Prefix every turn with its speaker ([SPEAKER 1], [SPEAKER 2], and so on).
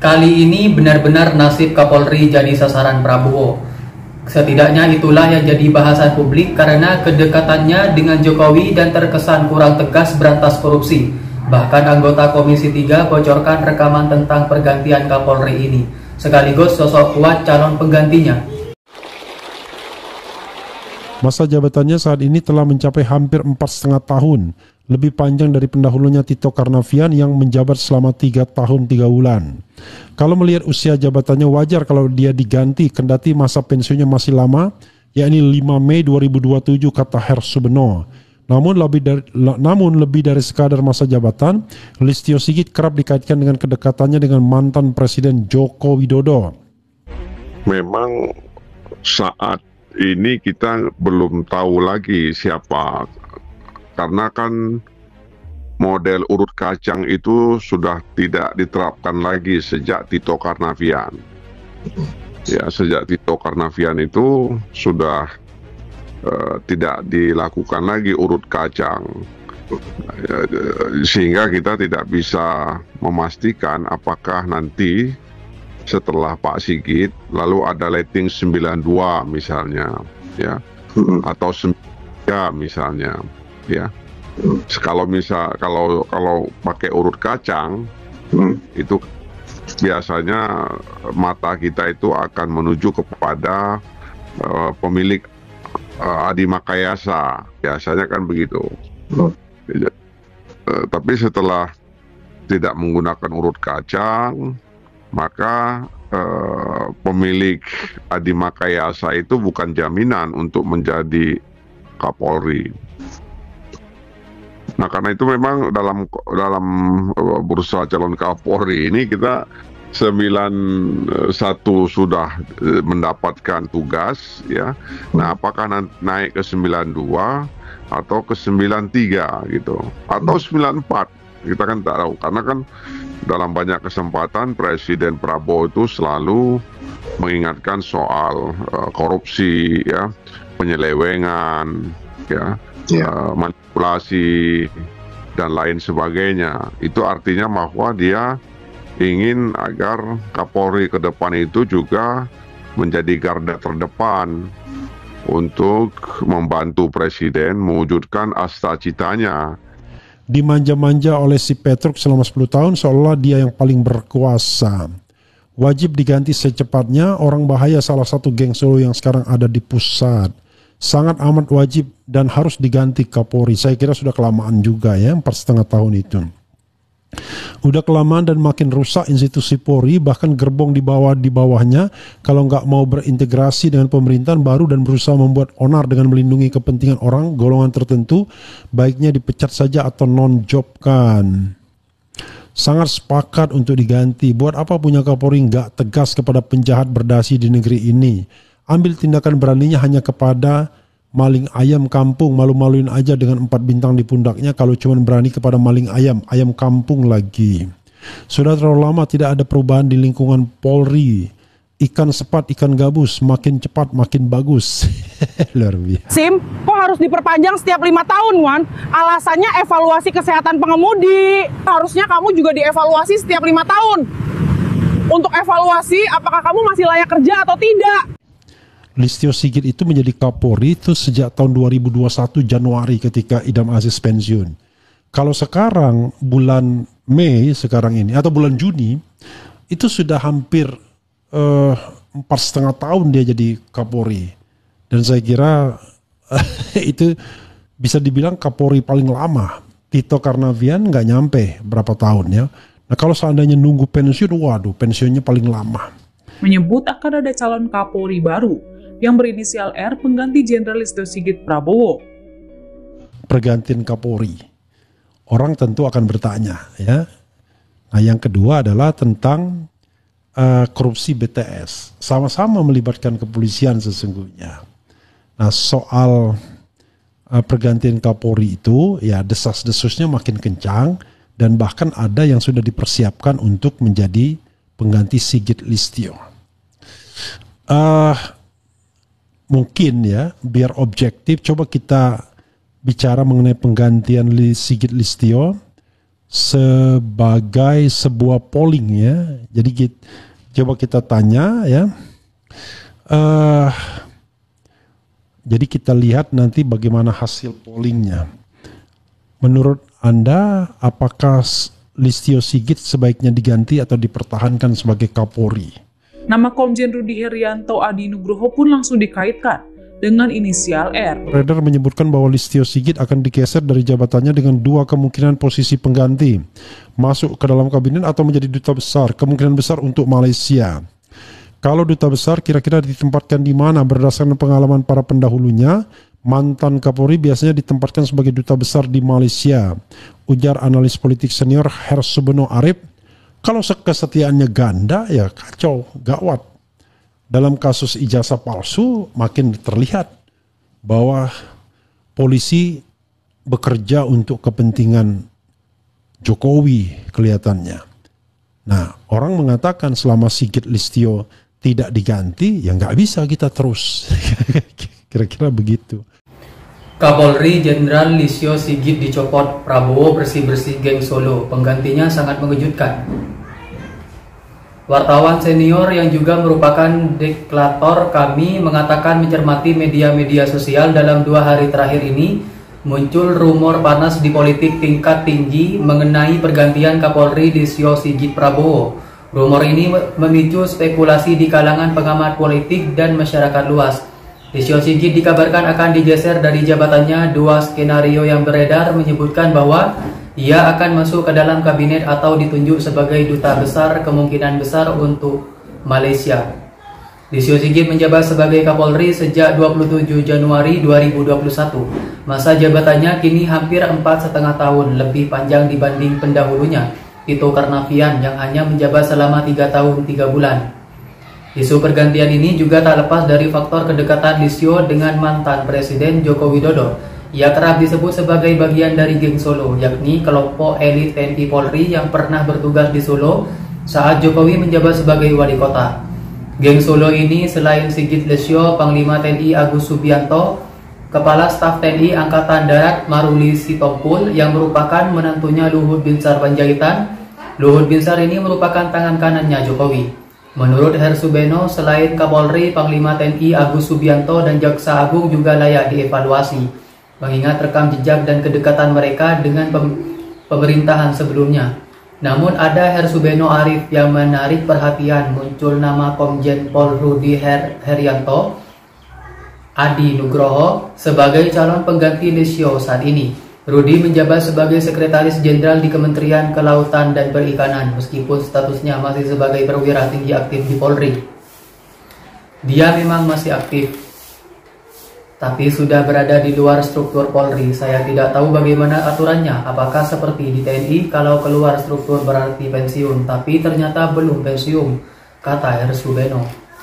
[SPEAKER 1] Kali ini benar-benar nasib Kapolri jadi sasaran Prabowo. Setidaknya itulah yang jadi bahasan publik karena kedekatannya dengan Jokowi dan terkesan kurang tegas berantas korupsi. Bahkan anggota Komisi 3 bocorkan rekaman tentang pergantian Kapolri ini, sekaligus sosok kuat calon penggantinya.
[SPEAKER 2] Masa jabatannya saat ini telah mencapai hampir 4,5 tahun, lebih panjang dari pendahulunya Tito Karnavian yang menjabat selama 3 tahun 3 bulan. Kalau melihat usia jabatannya wajar kalau dia diganti, kendati masa pensiunnya masih lama, yakni 5 Mei 2027 kata Hersu Beno. Namun lebih dari sekadar masa jabatan, Listio Sigit kerap dikaitkan dengan kedekatannya dengan mantan Presiden Joko Widodo.
[SPEAKER 3] Memang saat ini kita belum tahu lagi siapa, karena kan model urut kacang itu sudah tidak diterapkan lagi sejak Tito Karnavian. Ya, sejak Tito Karnavian itu sudah tidak dilakukan lagi urut kacang, sehingga kita tidak bisa memastikan apakah nanti setelah Pak Sigit lalu ada letting 92 misalnya, ya, atau 93 misalnya, ya. Kalau pakai urut kacang, itu biasanya mata kita itu akan menuju kepada pemilik Adi Makayasa, biasanya kan begitu. Tapi setelah tidak menggunakan urut kacang, maka pemilik Adi Makayasa itu bukan jaminan untuk menjadi Kapolri. Nah, karena itu memang dalam bursa calon Kapolri ini kita 91 sudah mendapatkan tugas, ya. Nah, apakah naik ke 92 atau ke 93 gitu, atau 94, kita kan tak tahu, karena kan dalam banyak kesempatan Presiden Prabowo itu selalu mengingatkan soal korupsi, ya, penyelewengan, ya, manipulasi dan lain sebagainya. Itu artinya bahwa dia ingin agar Kapolri ke depan itu juga menjadi garda terdepan untuk membantu Presiden mewujudkan asta-citanya.
[SPEAKER 2] Dimanja-manja oleh si Petruk selama 10 tahun seolah dia yang paling berkuasa. Wajib diganti secepatnya, orang bahaya salah satu geng Solo yang sekarang ada di pusat. Sangat amat wajib dan harus diganti Kapolri. Saya kira sudah kelamaan juga ya, 4,5 tahun itu. Udah kelamaan dan makin rusak institusi Polri, bahkan gerbong di bawahnya kalau nggak mau berintegrasi dengan pemerintahan baru dan berusaha membuat onar dengan melindungi kepentingan orang golongan tertentu, baiknya dipecat saja atau non-jobkan. Sangat sepakat untuk diganti. Buat apa punya Kapolri nggak tegas kepada penjahat berdasi di negeri ini? Ambil tindakan beraninya hanya kepada maling ayam kampung, malu-maluin aja dengan 4 bintang di pundaknya kalau cuma berani kepada maling ayam kampung lagi. Sudah terlalu lama tidak ada perubahan di lingkungan Polri. Ikan sepat, ikan gabus, makin cepat makin bagus. Luar biasa.
[SPEAKER 4] SIM kok harus diperpanjang setiap 5 tahun, Wan? Alasannya evaluasi kesehatan pengemudi. Harusnya kamu juga dievaluasi setiap 5 tahun. Untuk evaluasi apakah kamu masih layak kerja atau tidak.
[SPEAKER 2] Listio Sigit itu menjadi Kapolri itu sejak tahun 2021 Januari ketika Idam Aziz pensiun. Kalau sekarang bulan Mei sekarang ini atau bulan Juni itu sudah hampir 4,5 tahun dia jadi Kapolri. Dan saya kira itu bisa dibilang Kapolri paling lama. Tito Karnavian nggak nyampe berapa tahun ya. Nah, kalau seandainya nunggu pensiun, waduh, pensiunnya paling lama.
[SPEAKER 5] Menyebut akan ada calon Kapolri baru yang berinisial R pengganti Jenderal Listio Sigit Prabowo.
[SPEAKER 2] Pergantian Kapolri, orang tentu akan bertanya, ya. Nah, yang kedua adalah tentang korupsi BTS, sama-sama melibatkan kepolisian sesungguhnya. Nah, soal pergantian Kapolri itu, ya desas-desusnya makin kencang dan bahkan ada yang sudah dipersiapkan untuk menjadi pengganti Sigit Listio. Mungkin ya, biar objektif, coba kita bicara mengenai penggantian Sigit Listio. sebagai sebuah polling ya. Jadi coba kita tanya ya. Jadi kita lihat nanti bagaimana hasil pollingnya. Menurut Anda, apakah Listio Sigit sebaiknya diganti atau dipertahankan sebagai Kapolri?
[SPEAKER 5] Nama Komjen Rudi Herianto Adi Nugroho pun langsung dikaitkan dengan inisial R.
[SPEAKER 2] Beredar menyebutkan bahwa Listio Sigit akan digeser dari jabatannya dengan dua kemungkinan posisi pengganti. Masuk ke dalam kabinet atau menjadi duta besar, kemungkinan besar untuk Malaysia. Kalau duta besar kira-kira ditempatkan di mana berdasarkan pengalaman para pendahulunya? Mantan Kapolri biasanya ditempatkan sebagai duta besar di Malaysia. Ujar analis politik senior Hersubeno Arif, kalau kesetiaannya ganda ya kacau, gawat. Dalam kasus ijazah palsu makin terlihat bahwa polisi bekerja untuk kepentingan Jokowi kelihatannya. Nah, orang mengatakan selama Sigit Listio tidak diganti, ya nggak bisa kita terus. Kira-kira begitu.
[SPEAKER 1] Kapolri Jenderal Listio Sigit dicopot, Prabowo bersih-bersih geng Solo, penggantinya sangat mengejutkan. Wartawan senior yang juga merupakan deklator kami mengatakan mencermati media-media sosial dalam 2 hari terakhir ini muncul rumor panas di politik tingkat tinggi mengenai pergantian Kapolri Listio Sigit Prabowo. Rumor ini memicu spekulasi di kalangan pengamat politik dan masyarakat luas. Listio Sigit dikabarkan akan digeser dari jabatannya. 2 skenario yang beredar menyebutkan bahwa ia akan masuk ke dalam kabinet atau ditunjuk sebagai duta besar, kemungkinan besar untuk Malaysia. Listio Sigit menjabat sebagai Kapolri sejak 27 Januari 2021. Masa jabatannya kini hampir 4,5 tahun, lebih panjang dibanding pendahulunya, Tito Karnavian, yang hanya menjabat selama 3 tahun 3 bulan. Isu pergantian ini juga tak lepas dari faktor kedekatan Listio dengan mantan Presiden Joko Widodo. Ia kerap disebut sebagai bagian dari geng Solo, yakni kelompok elit TNI Polri yang pernah bertugas di Solo saat Jokowi menjabat sebagai wali kota. Geng Solo ini selain Sigit Listio, Panglima TNI Agus Subianto, Kepala Staf TNI Angkatan Darat Maruli Sitompul yang merupakan menantunya Luhut Binsar Panjaitan. Luhut Binsar ini merupakan tangan kanannya Jokowi. Menurut Hersubeno, selain Kapolri, Panglima TNI Agus Subianto dan Jaksa Agung juga layak dievaluasi, mengingat rekam jejak dan kedekatan mereka dengan pemerintahan sebelumnya. Namun ada Hersubeno Arif yang menarik perhatian, muncul nama Komjen Pol Rudi Herianto Adi Nugroho sebagai calon pengganti Listio saat ini. Rudi menjabat sebagai Sekretaris Jenderal di Kementerian Kelautan dan Perikanan, meskipun statusnya masih sebagai perwira tinggi aktif di Polri. Dia memang masih aktif, tapi sudah berada di luar struktur Polri. Saya tidak tahu bagaimana aturannya, apakah seperti di TNI kalau keluar struktur berarti pensiun, tapi ternyata belum pensiun, kata Hersubeno.